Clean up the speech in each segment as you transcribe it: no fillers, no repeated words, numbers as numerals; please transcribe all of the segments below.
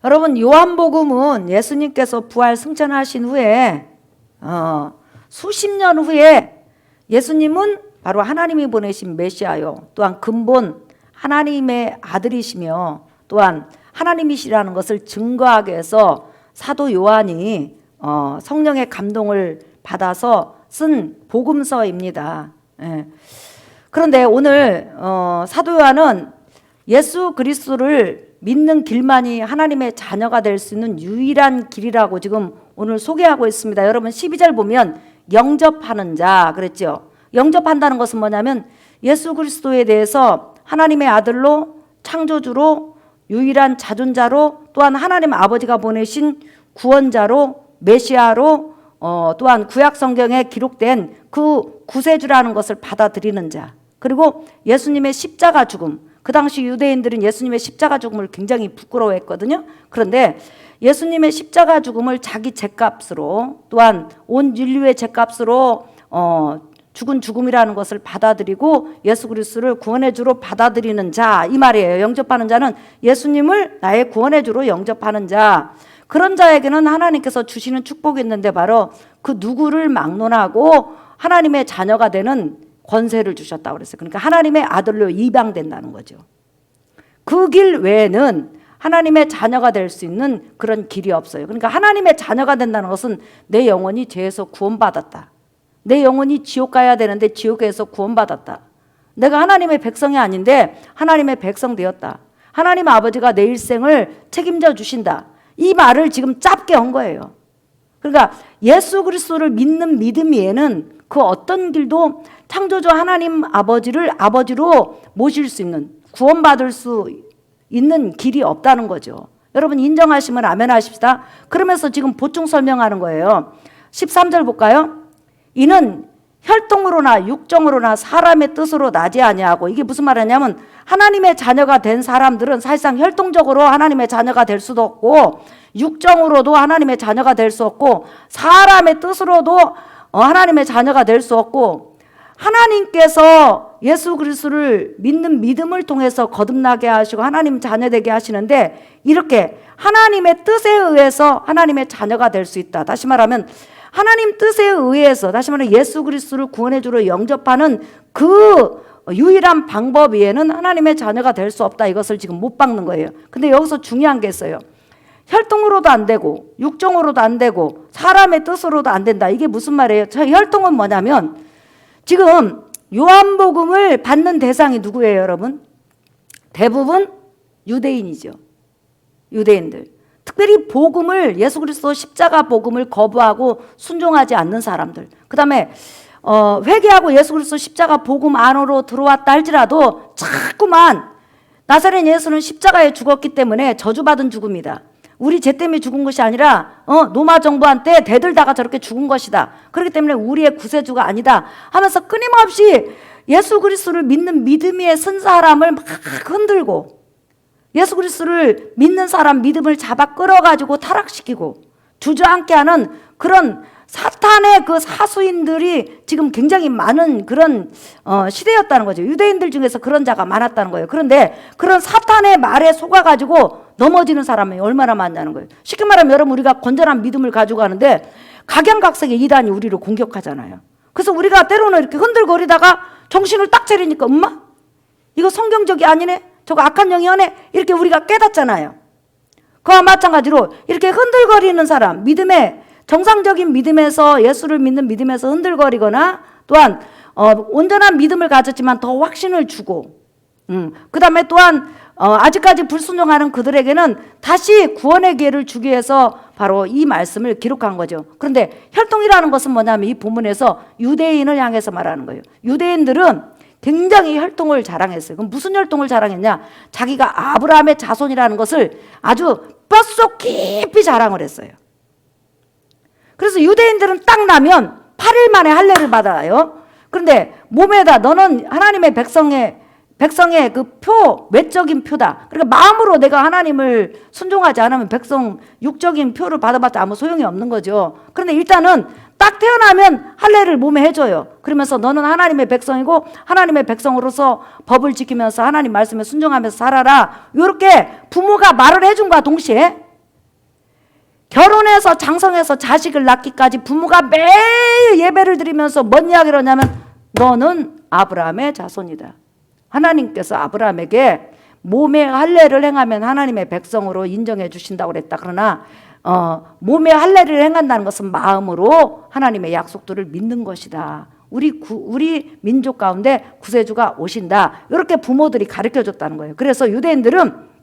여러분, 요한복음은 예수님께서 부활 승천하신 후에 수십 년 후에 예수님은 바로 하나님이 보내신 메시아요, 또한 근본 하나님의 아들이시며 또한 하나님이시라는 것을 증거하기 위해서 사도 요한이 성령의 감동을 받아서 쓴 복음서입니다. 그런데 오늘 사도 요한은 예수 그리스도를 믿는 길만이 하나님의 자녀가 될 수 있는 유일한 길이라고 지금 오늘 소개하고 있습니다. 여러분 12절 보면 영접하는 자 그랬죠. 영접한다는 것은 뭐냐면 예수 그리스도에 대해서 하나님의 아들로, 창조주로, 유일한 자존자로, 또한 하나님 아버지가 보내신 구원자로, 메시아로, 또한 구약 성경에 기록된 그 구세주라는 것을 받아들이는 자, 그리고 예수님의 십자가 죽음, 그 당시 유대인들은 예수님의 십자가 죽음을 굉장히 부끄러워했거든요. 그런데 예수님의 십자가 죽음을 자기 죗값으로, 또한 온 인류의 죗값으로 죽은 죽음이라는 것을 받아들이고 예수 그리스도를 구원의 주로 받아들이는 자, 이 말이에요. 영접하는 자는 예수님을 나의 구원의 주로 영접하는 자. 그런 자에게는 하나님께서 주시는 축복이 있는데 바로 그 누구를 막론하고 하나님의 자녀가 되는 권세를 주셨다고 그랬어요. 그러니까 하나님의 아들로 입양된다는 거죠. 그 길 외에는 하나님의 자녀가 될 수 있는 그런 길이 없어요. 그러니까 하나님의 자녀가 된다는 것은 내 영혼이 죄에서 구원받았다. 내 영혼이 지옥 가야 되는데 지옥에서 구원받았다. 내가 하나님의 백성이 아닌데 하나님의 백성 되었다. 하나님 아버지가 내 일생을 책임져 주신다. 이 말을 지금 짧게 한 거예요. 그러니까 예수 그리스도를 믿는 믿음 외에는 그 어떤 길도 창조주 하나님 아버지를 아버지로 모실 수 있는, 구원받을 수 있는 길이 없다는 거죠. 여러분 인정하시면 아멘 하십시다. 그러면서 지금 보충 설명하는 거예요. 13절 볼까요? 이는 혈통으로나 육정으로나 사람의 뜻으로 나지 아니하고, 이게 무슨 말이냐면 하나님의 자녀가 된 사람들은 사실상 혈통적으로 하나님의 자녀가 될 수도 없고 육정으로도 하나님의 자녀가 될 수 없고 사람의 뜻으로도 하나님의 자녀가 될 수 없고, 하나님께서 예수 그리스도를 믿는 믿음을 통해서 거듭나게 하시고 하나님 자녀 되게 하시는데 이렇게 하나님의 뜻에 의해서 하나님의 자녀가 될 수 있다. 다시 말하면 하나님 뜻에 의해서, 다시 말하면 예수 그리스도를 구원의 주로 영접하는 그 유일한 방법 외에는 하나님의 자녀가 될 수 없다. 이것을 지금 못 박는 거예요. 근데 여기서 중요한 게 있어요. 혈통으로도 안 되고 육정으로도 안 되고 사람의 뜻으로도 안 된다. 이게 무슨 말이에요? 저 혈통은 뭐냐면 지금 요한복음을 받는 대상이 누구예요, 여러분? 대부분 유대인이죠. 유대인들. 특별히 복음을, 예수 그리스도 십자가 복음을 거부하고 순종하지 않는 사람들. 그 다음에 회개하고 예수 그리스도 십자가 복음 안으로 들어왔다 할지라도 자꾸만 나사렛 예수는 십자가에 죽었기 때문에 저주받은 죽음이다. 우리 죄 때문에 죽은 것이 아니라 로마 정부한테 대들다가 저렇게 죽은 것이다. 그렇기 때문에 우리의 구세주가 아니다 하면서 끊임없이 예수 그리스도를 믿는 믿음 위에 선 사람을 막 흔들고 예수 그리스도를 믿는 사람 믿음을 잡아 끌어가지고 타락시키고 주저앉게 하는 그런 사탄의 그 사수인들이 지금 굉장히 많은 그런 시대였다는 거죠. 유대인들 중에서 그런 자가 많았다는 거예요. 그런데 그런 사탄의 말에 속아가지고 넘어지는 사람이 얼마나 많냐는 거예요. 쉽게 말하면 여러분, 우리가 건전한 믿음을 가지고 가는데 각양각색의 이단이 우리를 공격하잖아요. 그래서 우리가 때로는 이렇게 흔들거리다가 정신을 딱 차리니까 엄마? 이거 성경적이 아니네? 저거 악한 영이 오네? 이렇게 우리가 깨닫잖아요. 그와 마찬가지로 이렇게 흔들거리는 사람, 믿음의 정상적인 믿음에서, 예수를 믿는 믿음에서 흔들거리거나 또한 온전한 믿음을 가졌지만 더 확신을 주고 그 다음에 또한 아직까지 불순종하는 그들에게는 다시 구원의 기회를 주기 위해서 바로 이 말씀을 기록한 거죠. 그런데 혈통이라는 것은 뭐냐면 이 본문에서 유대인을 향해서 말하는 거예요. 유대인들은 굉장히 혈통을 자랑했어요. 그럼 무슨 혈통을 자랑했냐? 자기가 아브라함의 자손이라는 것을 아주 뼛속 깊이 자랑을 했어요. 그래서 유대인들은 딱 나면 8일 만에 할례를 받아요. 그런데 몸에다 너는 하나님의 백성의 그 표, 외적인 표다. 그러니까 마음으로 내가 하나님을 순종하지 않으면 백성 육적인 표를 받아봤자 아무 소용이 없는 거죠. 그런데 일단은 딱 태어나면 할례를 몸에 해줘요. 그러면서 너는 하나님의 백성이고 하나님의 백성으로서 법을 지키면서 하나님 말씀에 순종하면서 살아라. 이렇게 부모가 말을 해준과 동시에 결혼해서 장성해서 자식을 낳기까지 부모가 매일 예배를 드리면서 뭔 이야기를 하냐면 너는 아브라함의 자손이다. 하나님께서 아브라함에게 몸의 할례를 행하면 하나님의 백성으로 인정해 주신다고 그랬다. 그러나 몸의 할례를 행한다는 것은 마음으로 하나님의 약속들을 믿는 것이다. 우리 민족 가운데 구세주가 오신다. 이렇게 부모들이 가르쳐줬다는 거예요. 그래서 유대인들은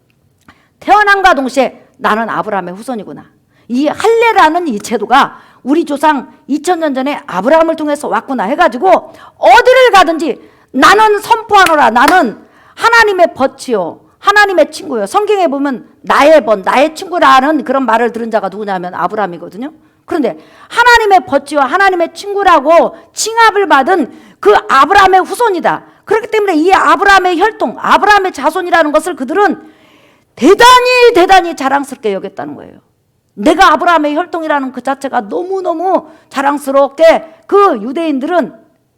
태어남과 동시에 나는 아브라함의 후손이구나. 이 할례라는 이 제도가 우리 조상 2000년 전에 아브라함을 통해서 왔구나 해가지고 어디를 가든지 나는 선포하노라. 나는 하나님의 벗이요 하나님의 친구요. 성경에 보면 나의 벗, 나의 친구라는 그런 말을 들은 자가 누구냐면 아브라함이거든요. 그런데 하나님의 벗이요 하나님의 친구라고 칭합을 받은 그 아브라함의 후손이다. 그렇기 때문에 이 아브라함의 혈통, 아브라함의 자손이라는 것을 그들은 대단히 자랑스럽게 여겼다는 거예요. 내가 아브라함의 혈통이라는 그 자체가 너무너무 자랑스럽게 그 유대인들은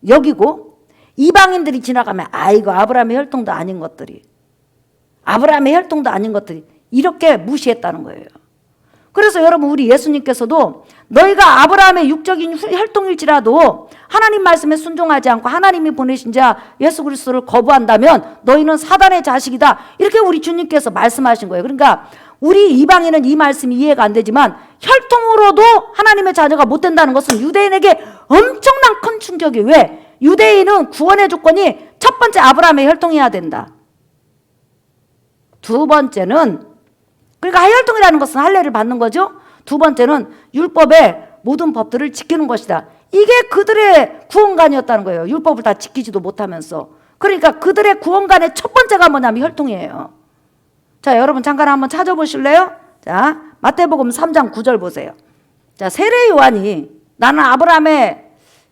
여기고, 이방인들이 지나가면 이거 아브라함의 혈통도 아닌 것들이, 아브라함의 혈통도 아닌 것들이 이렇게 무시했다는 거예요. 그래서 여러분, 우리 예수님께서도 너희가 아브라함의 육적인 혈통일지라도 하나님 말씀에 순종하지 않고 하나님이 보내신 자 예수 그리스도를 거부한다면 너희는 사단의 자식이다. 이렇게 우리 주님께서 말씀하신 거예요. 그러니까 우리 이방인은 이 말씀이 이해가 안 되지만 혈통으로도 하나님의 자녀가 못 된다는 것은 유대인에게 엄청난 큰 충격이. 왜? 유대인은 구원의 조건이 첫 번째 아브라함의 혈통이어야 된다. 두 번째는, 그러니까 혈통이라는 것은 할례를 받는 거죠. 두 번째는 율법의 모든 법들을 지키는 것이다. 이게 그들의 구원관이었다는 거예요. 율법을 다 지키지도 못하면서. 그러니까 그들의 구원관의 첫 번째가 뭐냐면 혈통이에요. 자, 여러분 잠깐 한번 찾아보실래요? 자, 마태복음 3장 9절 보세요. 자, 세례 요한이 나는 아브라함의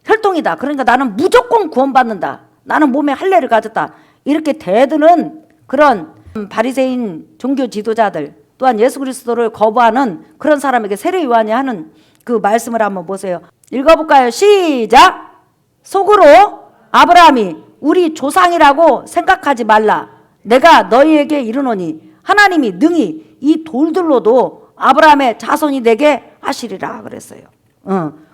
혈통이다. 그러니까 나는 무조건 구원받는다. 나는 몸에 할례를 가졌다. 이렇게 대드는 그런 바리새인 종교 지도자들, 또한 예수 그리스도를 거부하는 그런 사람에게 세례 요한이 하는 그 말씀을 한번 보세요. 읽어볼까요? 시작! 속으로 아브라함이 우리 조상이라고 생각하지 말라. 내가 너희에게 이르노니 하나님이 능히 이 돌들로도 아브라함의 자손이 되게 하시리라 그랬어요.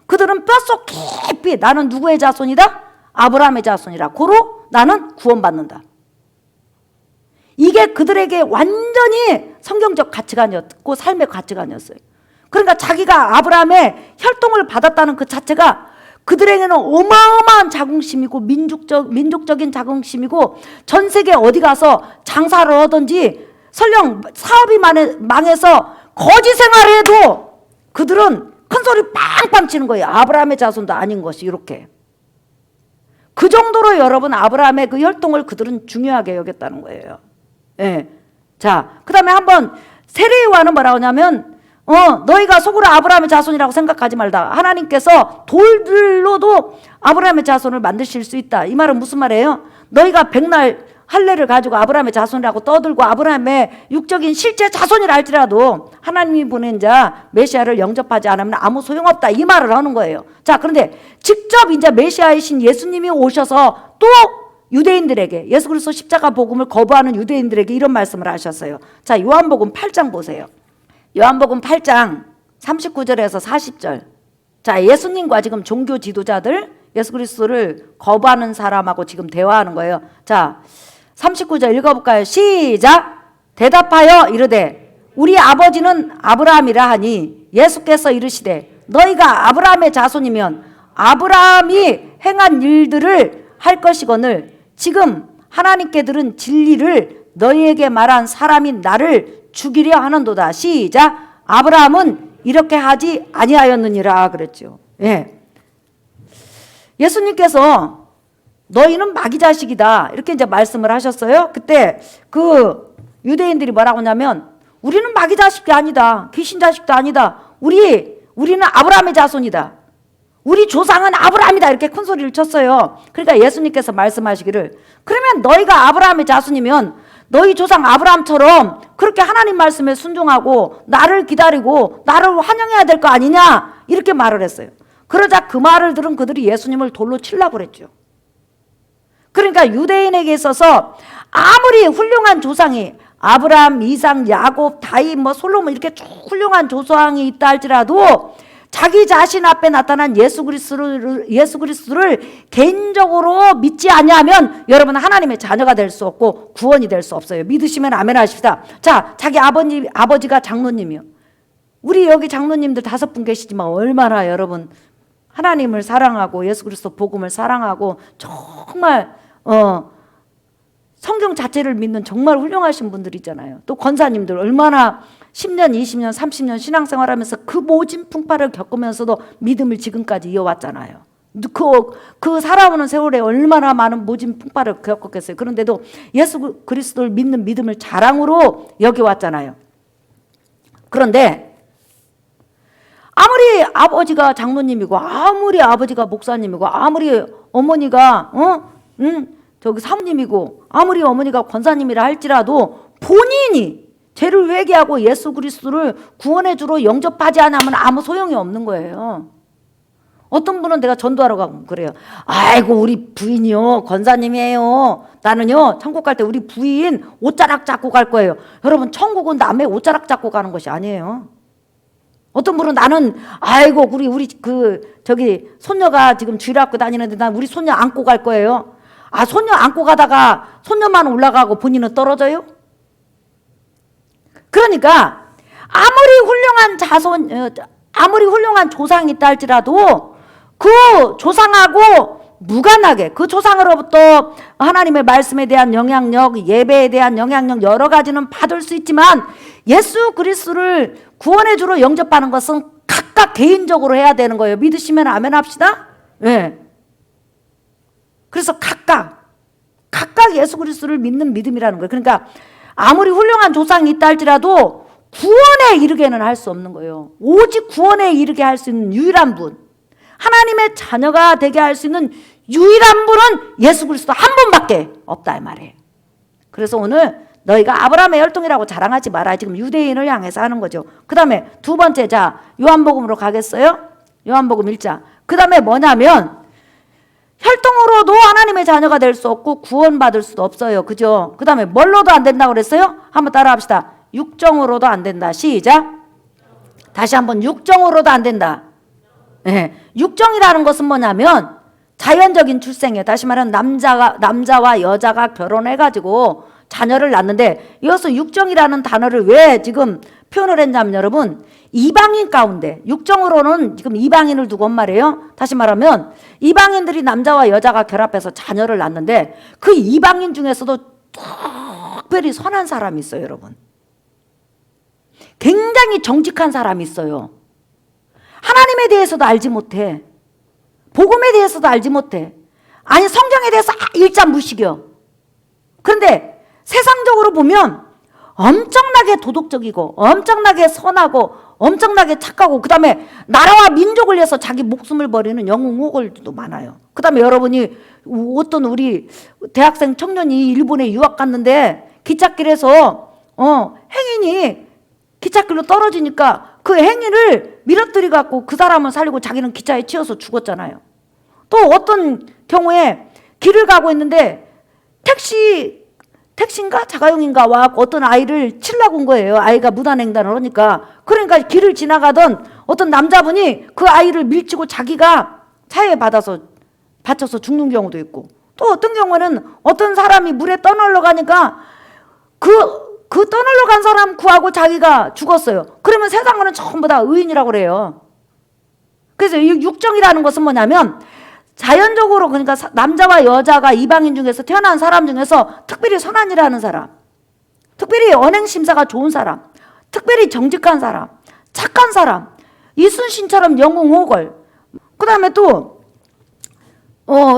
그들은 뼛속 깊이 나는 누구의 자손이다? 아브라함의 자손이라. 고로 나는 구원받는다. 이게 그들에게 완전히 성경적 가치관이었고 삶의 가치관이었어요. 그러니까 자기가 아브라함의 혈통을 받았다는 그 자체가 그들에게는 어마어마한 자긍심이고 민족적인 자긍심이고, 전 세계 어디 가서 장사를 하든지 설령 사업이 망해서 거지 생활을 해도 그들은 큰 소리 빵빵 치는 거예요. 아브라함의 자손도 아닌 것이. 이렇게 그 정도로 여러분 아브라함의 그 혈통을 그들은 중요하게 여겼다는 거예요. 예. 자, 그 다음에 한번 세례 요한은 뭐라고 하냐면 너희가 속으로 아브라함의 자손이라고 생각하지 말다. 하나님께서 돌들로도 아브라함의 자손을 만드실 수 있다. 이 말은 무슨 말이에요? 너희가 백날 할례를 가지고 아브라함의 자손이라고 떠들고 아브라함의 육적인 실제 자손이라 할지라도 하나님이 보낸 자 메시아를 영접하지 않으면 아무 소용없다. 이 말을 하는 거예요. 자, 그런데 직접 이제 메시아이신 예수님이 오셔서 또 유대인들에게, 예수 그리스도 십자가 복음을 거부하는 유대인들에게 이런 말씀을 하셨어요. 자, 요한복음 8장 보세요. 요한복음 8장 39절에서 40절. 자, 예수님과 지금 종교 지도자들, 예수 그리스도를 거부하는 사람하고 지금 대화하는 거예요. 자, 39절 읽어볼까요? 시작! 대답하여 이르되 우리 아버지는 아브라함이라 하니 예수께서 이르시되 너희가 아브라함의 자손이면 아브라함이 행한 일들을 할 것이거늘 지금 하나님께 들은 진리를 너희에게 말한 사람이 나를 죽이려 하는도다. 시작! 아브라함은 이렇게 하지 아니하였느니라 그랬죠. 예. 예수님께서 너희는 마귀 자식이다 이렇게 이제 말씀을 하셨어요. 그때 그 유대인들이 뭐라고 하냐면 우리는 마귀 자식이 아니다. 귀신 자식도 아니다. 우리는 아브라함의 자손이다. 우리 조상은 아브라함이다. 이렇게 큰 소리를 쳤어요. 그러니까 예수님께서 말씀하시기를, 그러면 너희가 아브라함의 자손이면 너희 조상 아브라함처럼 그렇게 하나님 말씀에 순종하고 나를 기다리고 나를 환영해야 될 거 아니냐 이렇게 말을 했어요. 그러자 그 말을 들은 그들이 예수님을 돌로 치려고 그랬죠. 그러니까 유대인에게 있어서 아무리 훌륭한 조상이, 아브라함, 이삭, 야곱, 다윗, 뭐 솔로몬 이렇게 쭉 훌륭한 조상이 있다 할지라도 자기 자신 앞에 나타난 예수 그리스도를 개인적으로 믿지 아니하면 여러분 하나님의 자녀가 될 수 없고 구원이 될 수 없어요. 믿으시면 아멘 하십시다. 자, 자기 아버지가 장로님이요. 우리 여기 장로님들 5분 계시지만 얼마나 여러분 하나님을 사랑하고 예수 그리스도 복음을 사랑하고 정말 성경 자체를 믿는 정말 훌륭하신 분들이잖아요. 또 권사님들 얼마나 10년, 20년, 30년 신앙생활하면서 그 모진 풍파를 겪으면서도 믿음을 지금까지 이어왔잖아요. 그 살아오는 세월에 얼마나 많은 모진 풍파를 겪었겠어요. 그런데도 예수 그리스도를 믿는 믿음을 자랑으로 여겨왔잖아요. 그런데 아무리 아버지가 장로님이고 아무리 아버지가 목사님이고 아무리 어머니가 저기 사모님이고 아무리 어머니가 권사님이라 할지라도 본인이 죄를 회개하고 예수 그리스도를 구원의 주로 영접하지 않으면 아무 소용이 없는 거예요. 어떤 분은 내가 전도하러 가고 그래요. 아이고 우리 부인이요 권사님이에요. 나는요 천국 갈 때 우리 부인 옷자락 잡고 갈 거예요. 여러분 천국은 남의 옷자락 잡고 가는 것이 아니에요. 어떤 분은 나는 아이고 우리 저기 손녀가 지금 주일학교 다니는데 난 우리 손녀 안고 갈 거예요. 아 손녀 안고 가다가 손녀만 올라가고 본인은 떨어져요? 그러니까 아무리 훌륭한 조상이 있다 할지라도 그 조상하고 무관하게 그 조상으로부터 하나님의 말씀에 대한 영향력, 예배에 대한 영향력 여러 가지는 받을 수 있지만 예수 그리스도를 구원의 주로 영접하는 것은 각각 개인적으로 해야 되는 거예요. 믿으시면 아멘 합시다. 네. 그래서 각각 예수 그리스도를 믿는 믿음이라는 거예요. 그러니까 아무리 훌륭한 조상이 있다 할지라도 구원에 이르게는 할 수 없는 거예요. 오직 구원에 이르게 할 수 있는 유일한 분, 하나님의 자녀가 되게 할 수 있는 유일한 분은 예수 그리스도 한 분밖에 없다 이 말이에요. 그래서 오늘 너희가 아브라함의 혈통이라고 자랑하지 마라. 지금 유대인을 향해서 하는 거죠. 그 다음에 두 번째, 자 요한복음으로 가겠어요? 요한복음 1장. 그 다음에 뭐냐면 혈통으로도 하나님의 자녀가 될 수 없고 구원받을 수도 없어요. 그죠? 그 다음에 뭘로도 안 된다고 그랬어요? 한번 따라 합시다. 육정으로도 안 된다. 시작. 다시 한번 육정으로도 안 된다. 네. 육정이라는 것은 뭐냐면 자연적인 출생이에요. 다시 말하면 남자와 여자가 결혼해가지고 자녀를 낳는데 이어서 육정이라는 단어를 왜 지금 표현을 했냐면 여러분 이방인 가운데 육정으로는 지금 이방인을 두고 말이에요. 다시 말하면 이방인들이 남자와 여자가 결합해서 자녀를 낳는데 그 이방인 중에서도 특별히 선한 사람이 있어요. 여러분 굉장히 정직한 사람이 있어요. 하나님에 대해서도 알지 못해. 복음에 대해서도 알지 못해. 아니 성경에 대해서 일자무식이요. 그런데 세상적으로 보면 엄청나게 도덕적이고 엄청나게 선하고 엄청나게 착하고 그 다음에 나라와 민족을 위해서 자기 목숨을 버리는 영웅호걸도 많아요. 그 다음에 여러분이 어떤 우리 대학생 청년이 일본에 유학 갔는데 기찻길에서 행인이 기찻길로 떨어지니까 그 행인을 밀어뜨려 갖고 그 사람은 살리고 자기는 기차에 치여서 죽었잖아요. 또 어떤 경우에 길을 가고 있는데 택시인가 자가용인가 와 어떤 아이를 치려고 온 거예요. 아이가 무단횡단을 하니까. 그러니까 길을 지나가던 어떤 남자분이 그 아이를 밀치고 자기가 차에 받쳐서 죽는 경우도 있고 또 어떤 경우는 어떤 사람이 물에 떠널러 가니까 그 떠널러 간 사람 구하고 자기가 죽었어요. 그러면 세상은 전부 다 의인이라고 그래요. 그래서 이 육정이라는 것은 뭐냐면 자연적으로 그러니까 남자와 여자가 이방인 중에서 태어난 사람 중에서 특별히 선한이라는 사람, 특별히 언행심사가 좋은 사람, 특별히 정직한 사람, 착한 사람, 이순신처럼 영웅호걸. 그 다음에 또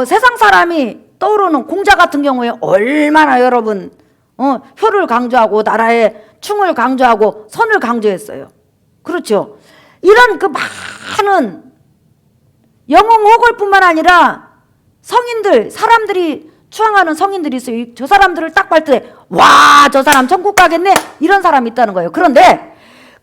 세상 사람이 떠오르는 공자 같은 경우에 얼마나 여러분 효를 강조하고 나라의 충을 강조하고 선을 강조했어요. 그렇죠. 이런 그 많은 영웅호걸뿐만 아니라 성인들, 사람들이 추앙하는 성인들이 있어요. 저 사람들을 딱 볼 때 와, 저 사람 천국 가겠네 이런 사람이 있다는 거예요. 그런데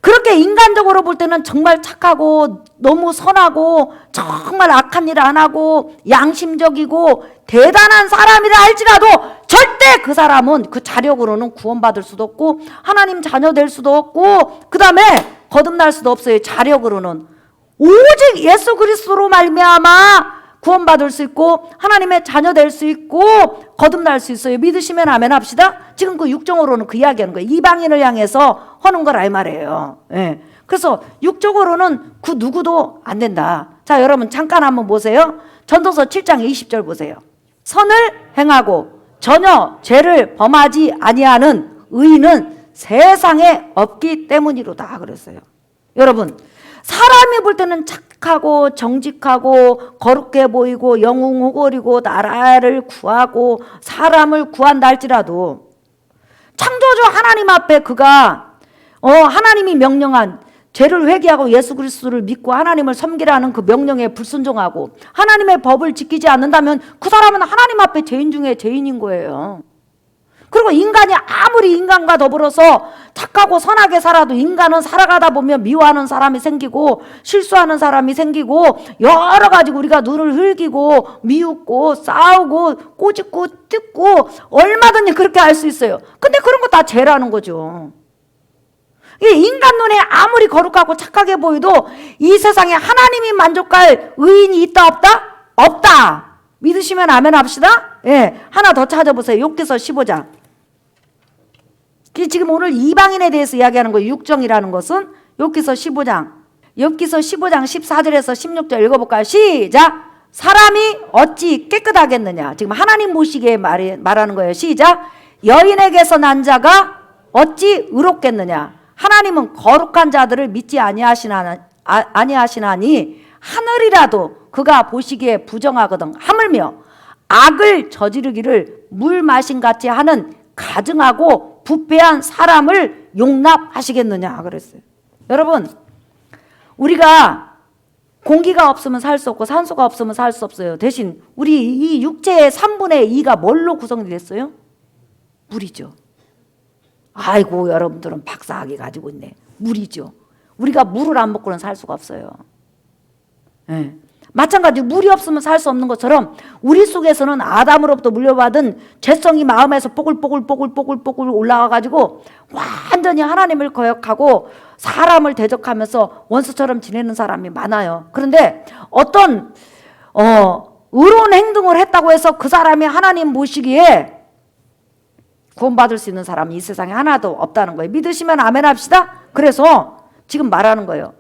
그렇게 인간적으로 볼 때는 정말 착하고 너무 선하고 정말 악한 일 안 하고 양심적이고 대단한 사람이라 할지라도 절대 그 사람은 그 자력으로는 구원받을 수도 없고 하나님 자녀 될 수도 없고 그 다음에 거듭날 수도 없어요. 자력으로는 오직 예수 그리스도로 말미암아 구원받을 수 있고 하나님의 자녀 될 수 있고 거듭날 수 있어요. 믿으시면 아멘 합시다. 지금 그 육정으로는 그 이야기하는 거예요. 이방인을 향해서 하는 거라 이 말이에요. 예. 그래서 육적으로는 그 누구도 안 된다. 자, 여러분 잠깐 한번 보세요. 전도서 7장 20절 보세요. 선을 행하고 전혀 죄를 범하지 아니하는 의인은 세상에 없기 때문이로다 그랬어요. 여러분, 사람이 볼 때는 착하고 정직하고 거룩해 보이고 영웅호걸이고 나라를 구하고 사람을 구한다 할지라도 창조주 하나님 앞에 그가 하나님이 명령한 죄를 회개하고 예수 그리스도를 믿고 하나님을 섬기라는 그 명령에 불순종하고 하나님의 법을 지키지 않는다면 그 사람은 하나님 앞에 죄인 중에 죄인인 거예요. 그리고 인간이 아무리 인간과 더불어서 착하고 선하게 살아도 인간은 살아가다 보면 미워하는 사람이 생기고 실수하는 사람이 생기고 여러 가지 우리가 눈을 흘기고 미웃고 싸우고 꼬집고 뜯고 얼마든지 그렇게 할 수 있어요. 근데 그런 거 다 죄라는 거죠. 인간 눈에 아무리 거룩하고 착하게 보여도 이 세상에 하나님이 만족할 의인이 있다 없다? 없다. 믿으시면 아멘 합시다. 예, 하나 더 찾아보세요. 욥기서 15장. 지금 오늘 이방인에 대해서 이야기하는 거예요. 육정이라는 것은 욥기서 15장. 욥기서 15장 14절에서 16절 읽어볼까요? 시작. 사람이 어찌 깨끗하겠느냐. 지금 하나님 보시기에 말하는 거예요. 시작. 여인에게서 난 자가 어찌 의롭겠느냐. 하나님은 거룩한 자들을 믿지 아니하시나니 하늘이라도 그가 보시기에 부정하거든 하물며 악을 저지르기를 물 마신 같이 하는 가증하고 부패한 사람을 용납하시겠느냐 그랬어요. 여러분, 우리가 공기가 없으면 살 수 없고 산소가 없으면 살 수 없어요. 대신 우리 이 육체의 3분의 2가 뭘로 구성이 됐어요? 물이죠. 아이고, 여러분들은 박사학위 가지고 있네. 물이죠. 우리가 물을 안 먹고는 살 수가 없어요. 네. 마찬가지로 물이 없으면 살 수 없는 것처럼 우리 속에서는 아담으로부터 물려받은 죄성이 마음에서 뽀글뽀글 올라와가지고 완전히 하나님을 거역하고 사람을 대적하면서 원수처럼 지내는 사람이 많아요. 그런데 어떤 의로운 행동을 했다고 해서 그 사람이 하나님 보시기에 구원받을 수 있는 사람이 이 세상에 하나도 없다는 거예요. 믿으시면 아멘 합시다. 그래서 지금 말하는 거예요.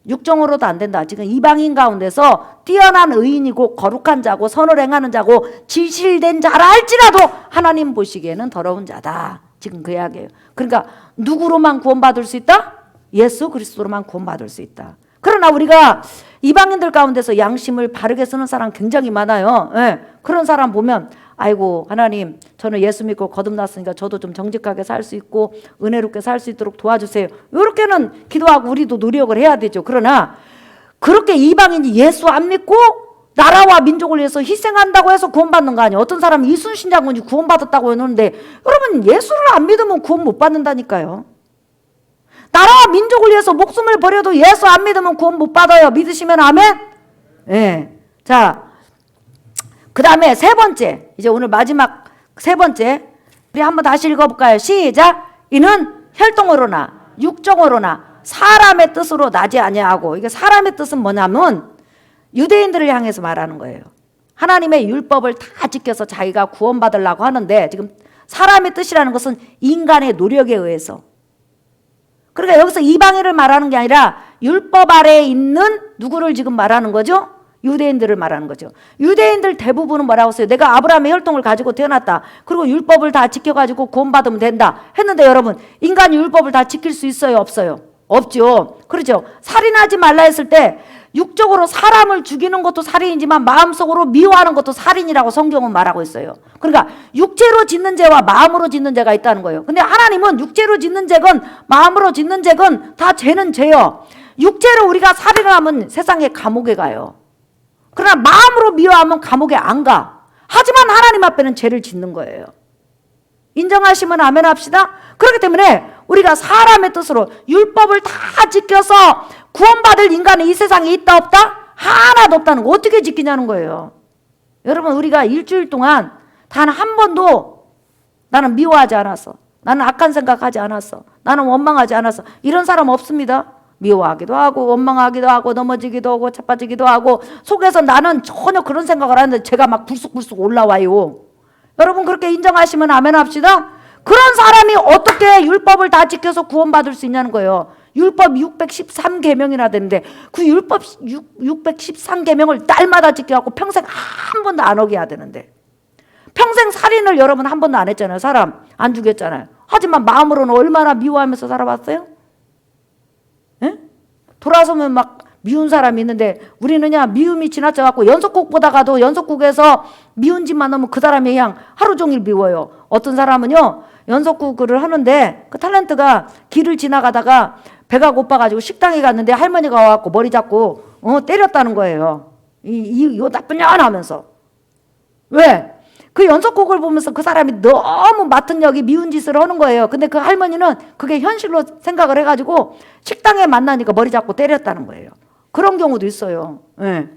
육정으로도 안 된다. 지금 이방인 가운데서 뛰어난 의인이고 거룩한 자고 선을 행하는 자고 지실된 자라 할지라도 하나님 보시기에는 더러운 자다. 지금 그 이야기예요. 그러니까 누구로만 구원받을 수 있다? 예수 그리스도로만 구원받을 수 있다. 그러나 우리가 이방인들 가운데서 양심을 바르게 쓰는 사람 굉장히 많아요. 네. 그런 사람 보면 아이고, 하나님, 저는 예수 믿고 거듭났으니까 저도 좀 정직하게 살 수 있고 은혜롭게 살 수 있도록 도와주세요. 이렇게는 기도하고 우리도 노력을 해야 되죠. 그러나 그렇게 이방인이 예수 안 믿고 나라와 민족을 위해서 희생한다고 해서 구원받는 거 아니에요. 어떤 사람이 이순신 장군이 구원받았다고 했는데 여러분, 예수를 안 믿으면 구원 못 받는다니까요. 나라와 민족을 위해서 목숨을 버려도 예수 안 믿으면 구원 못 받아요. 믿으시면 아멘? 네. 자, 그 다음에 세 번째, 이제 오늘 마지막 세 번째, 우리 한번 다시 읽어볼까요? 시작. 이는 혈통으로나 육정으로나 사람의 뜻으로 나지 아니하고, 이게 사람의 뜻은 뭐냐면 유대인들을 향해서 말하는 거예요. 하나님의 율법을 다 지켜서 자기가 구원받으려고 하는데 지금 사람의 뜻이라는 것은 인간의 노력에 의해서, 그러니까 여기서 이방인을 말하는 게 아니라 율법 아래에 있는 누구를 지금 말하는 거죠? 유대인들을 말하는 거죠. 유대인들 대부분은 뭐라고 했어요? 내가 아브라함의 혈통을 가지고 태어났다. 그리고 율법을 다 지켜가지고 구원받으면 된다 했는데 여러분, 인간이 율법을 다 지킬 수 있어요? 없어요? 없죠. 그렇죠. 살인하지 말라 했을 때 육적으로 사람을 죽이는 것도 살인이지만 마음속으로 미워하는 것도 살인이라고 성경은 말하고 있어요. 그러니까 육체로 짓는 죄와 마음으로 짓는 죄가 있다는 거예요. 근데 하나님은 육체로 짓는 죄건 마음으로 짓는 죄건 다 죄는 죄요. 육체로 우리가 살인을 하면 세상에 감옥에 가요. 그러나 마음으로 미워하면 감옥에 안 가. 하지만 하나님 앞에는 죄를 짓는 거예요. 인정하시면 아멘 합시다. 그렇기 때문에 우리가 사람의 뜻으로 율법을 다 지켜서 구원받을 인간이 이 세상에 있다 없다? 하나도 없다는 거. 어떻게 지키냐는 거예요. 여러분 우리가 일주일 동안 단 한 번도 나는 미워하지 않았어, 나는 악한 생각하지 않았어, 나는 원망하지 않았어, 이런 사람 없습니다. 미워하기도 하고 원망하기도 하고 넘어지기도 하고 자빠지기도 하고 속에서 나는 전혀 그런 생각을 하는데 제가 막 불쑥불쑥 올라와요. 여러분 그렇게 인정하시면 아멘 합시다. 그런 사람이 어떻게 율법을 다 지켜서 구원받을 수 있냐는 거예요. 율법 613계명이나 되는데 그 율법 613계명을 날마다 지켜갖고 평생 한 번도 안 어겨야 되는데, 평생 살인을 여러분 한 번도 안 했잖아요. 사람 안 죽였잖아요. 하지만 마음으로는 얼마나 미워하면서 살아봤어요? 예? 돌아서면 막 미운 사람이 있는데 우리는요 미움이 지나쳐갖고 연속국 보다가도 연속국에서 미운 짓만 하면 그 사람이 그냥 하루 종일 미워요. 어떤 사람은요 연속국을 하는데 그 탤런트가 길을 지나가다가 배가 고파가지고 식당에 갔는데 할머니가 와갖고 머리 잡고 때렸다는 거예요. 이 나쁜 년 하면서. 왜? 그 연속곡을 보면서 그 사람이 너무 맡은 역이 미운 짓을 하는 거예요. 근데 그 할머니는 그게 현실로 생각을 해가지고 식당에 만나니까 머리 잡고 때렸다는 거예요. 그런 경우도 있어요. 예.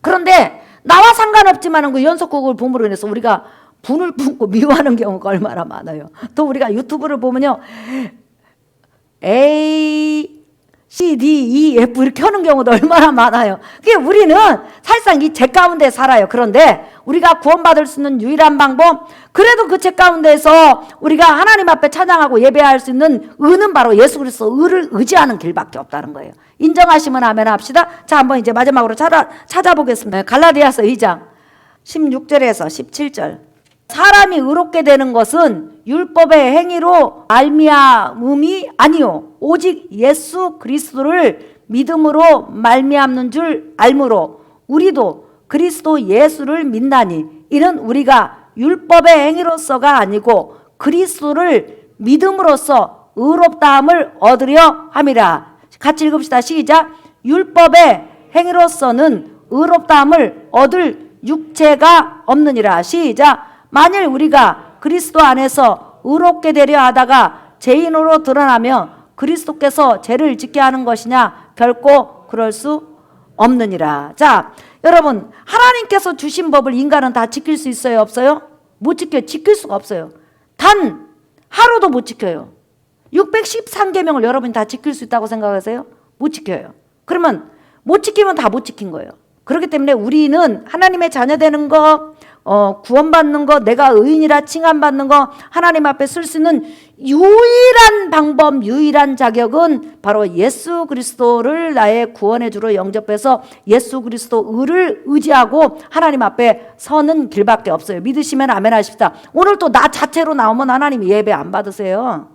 그런데 나와 상관없지만 그 연속곡을 봄으로 인해서 우리가 분을 품고 미워하는 경우가 얼마나 많아요. 또 우리가 유튜브를 보면요 A, C, D, E, F 이렇게 하는 경우도 얼마나 많아요. 그게 우리는 사실상 이 죄 가운데 살아요. 그런데 우리가 구원받을 수 있는 유일한 방법, 그래도 그 죄 가운데서 우리가 하나님 앞에 찬양하고 예배할 수 있는 의는 바로 예수 그리스도 의를 의지하는 길밖에 없다는 거예요. 인정하시면 아멘 합시다. 자, 한번 이제 마지막으로 찾아보겠습니다. 갈라디아서 2장 16절에서 17절. 사람이 의롭게 되는 것은 율법의 행위로 말미암음이 아니요 오직 예수 그리스도를 믿음으로 말미암는 줄 알므로 우리도 그리스도 예수를 믿나니 이는 우리가 율법의 행위로서가 아니고 그리스도를 믿음으로써 의롭다함을 얻으려 함이라. 같이 읽읍시다. 시작. 율법의 행위로서는 의롭다함을 얻을 육체가 없느니라. 시작. 만일 우리가 그리스도 안에서 의롭게 되려 하다가 죄인으로 드러나면 그리스도께서 죄를 짓게 하는 것이냐? 결코 그럴 수 없느니라. 자, 여러분 하나님께서 주신 법을 인간은 다 지킬 수 있어요? 없어요? 못 지켜요. 지킬 수가 없어요. 단 하루도 못 지켜요. 613계명을 여러분이 다 지킬 수 있다고 생각하세요? 못 지켜요. 그러면 못 지키면 다 못 지킨 거예요. 그렇기 때문에 우리는 하나님의 자녀 되는 거, 구원받는 거, 내가 의인이라 칭함받는 거, 하나님 앞에 쓸 수 있는 유일한 방법, 유일한 자격은 바로 예수 그리스도를 나의 구원의 주로 영접해서 예수 그리스도 의를 의지하고 하나님 앞에 서는 길밖에 없어요. 믿으시면 아멘 하십시다. 오늘 또 나 자체로 나오면 하나님 예배 안 받으세요.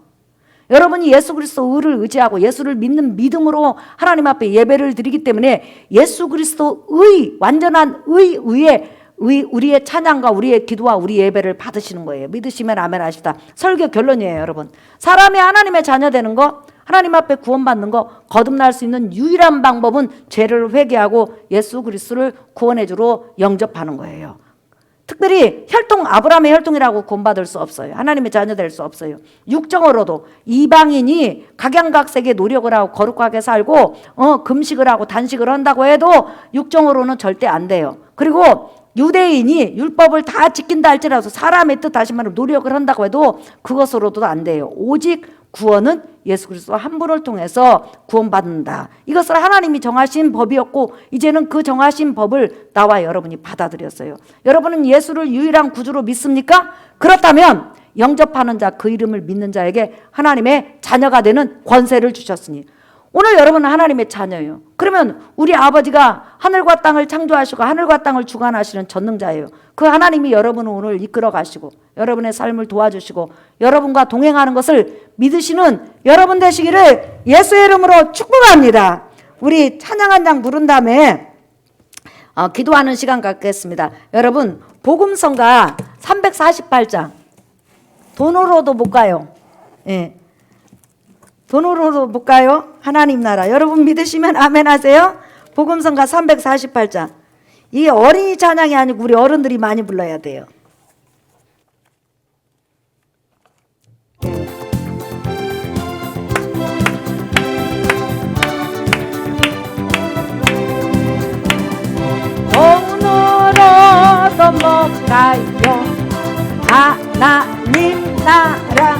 여러분이 예수 그리스도 의를 의지하고 예수를 믿는 믿음으로 하나님 앞에 예배를 드리기 때문에 예수 그리스도 의, 완전한 의에 우리의 찬양과 우리의 기도와 우리 예배를 받으시는 거예요. 믿으시면 아멘 하십시다. 설교 결론이에요, 여러분. 사람이 하나님의 자녀 되는 거, 하나님 앞에 구원받는 거, 거듭날 수 있는 유일한 방법은 죄를 회개하고 예수 그리스도를 구원의 주로 영접하는 거예요. 특별히 아브라함의 혈통이라고 구원받을 수 없어요. 하나님의 자녀 될 수 없어요. 육정으로도 이방인이 각양각색의 노력을 하고 거룩하게 살고 금식을 하고 단식을 한다고 해도 육정으로는 절대 안 돼요. 그리고 유대인이 율법을 다 지킨다 할지라도 사람의 뜻 다시 말하면 노력을 한다고 해도 그것으로도 안 돼요. 오직 구원은 예수 그리스도 한 분을 통해서 구원받는다. 이것을 하나님이 정하신 법이었고 이제는 그 정하신 법을 나와 여러분이 받아들였어요. 여러분은 예수를 유일한 구주로 믿습니까? 그렇다면 영접하는 자, 그 이름을 믿는 자에게 하나님의 자녀가 되는 권세를 주셨으니 오늘 여러분은 하나님의 자녀예요. 그러면 우리 아버지가 하늘과 땅을 창조하시고 하늘과 땅을 주관하시는 전능자예요. 그 하나님이 여러분을 오늘 이끌어 가시고 여러분의 삶을 도와주시고 여러분과 동행하는 것을 믿으시는 여러분 되시기를 예수의 이름으로 축복합니다. 우리 찬양 한 장 부른 다음에 기도하는 시간 갖겠습니다. 여러분 복음성가 348장 돈으로도 못 가요. 예. 돈으로도 못 가요. 하나님 나라. 여러분 믿으시면 아멘 하세요. 복음성가 348장. 이게 어린이 찬양이 아니고 우리 어른들이 많이 불러야 돼요. 돈으로 못 가요. 하나님 나라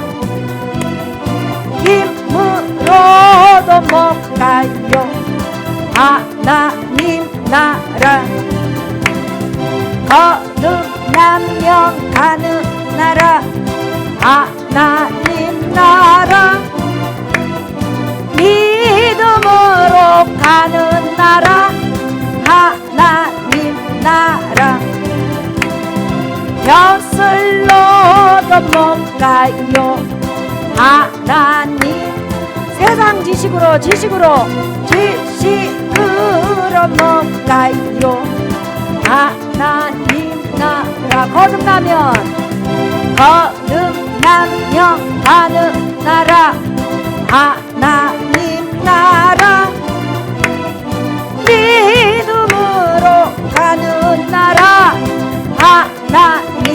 힘으로도 못 가요. 하나님 나라 거듭나면 가는 나라. 하나님 나라 믿음으로 가는 나라. 하나님 나라 벼슬로도 못 가요. 하나님 세상 지식으로 못 가요. 하나님 나라 거듭나면 가는 나라. 하나님 나라 믿음으로 가는 나라. 하나님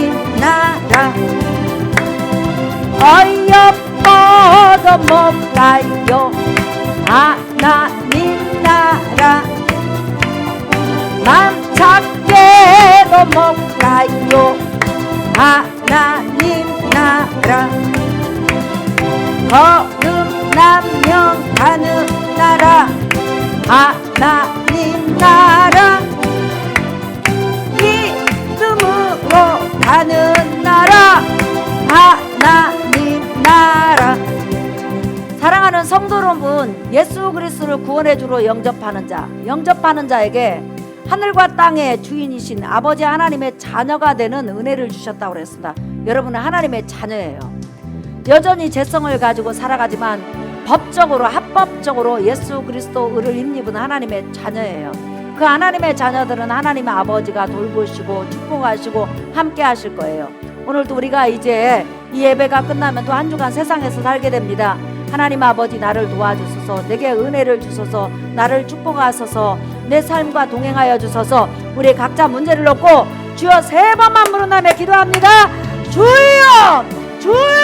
나라 어여뻐도 못 가요. 하나님 나라 맘 작게도 못 가요. 하나님 나라 거듭나면 가는 나라. 하나님 나라 믿음으로 가는 나라. 하나님 나라 사랑하는 성도 여러분, 예수 그리스도를 구원해주러 영접하는 자에게 하늘과 땅의 주인이신 아버지 하나님의 자녀가 되는 은혜를 주셨다고 그랬습니다. 여러분은 하나님의 자녀예요. 여전히 죄성을 가지고 살아가지만 법적으로 합법적으로 예수 그리스도 의를 힘입은 하나님의 자녀예요. 그 하나님의 자녀들은 하나님의 아버지가 돌보시고 축복하시고 함께 하실 거예요. 오늘도 우리가 이제 이 예배가 끝나면 또 한 주간 세상에서 살게 됩니다. 하나님 아버지 나를 도와주소서, 내게 은혜를 주소서, 나를 축복하소서, 내 삶과 동행하여 주소서. 우리 각자 문제를 놓고 주여 3번만 부른 다음에 기도합니다. 주여! 주여!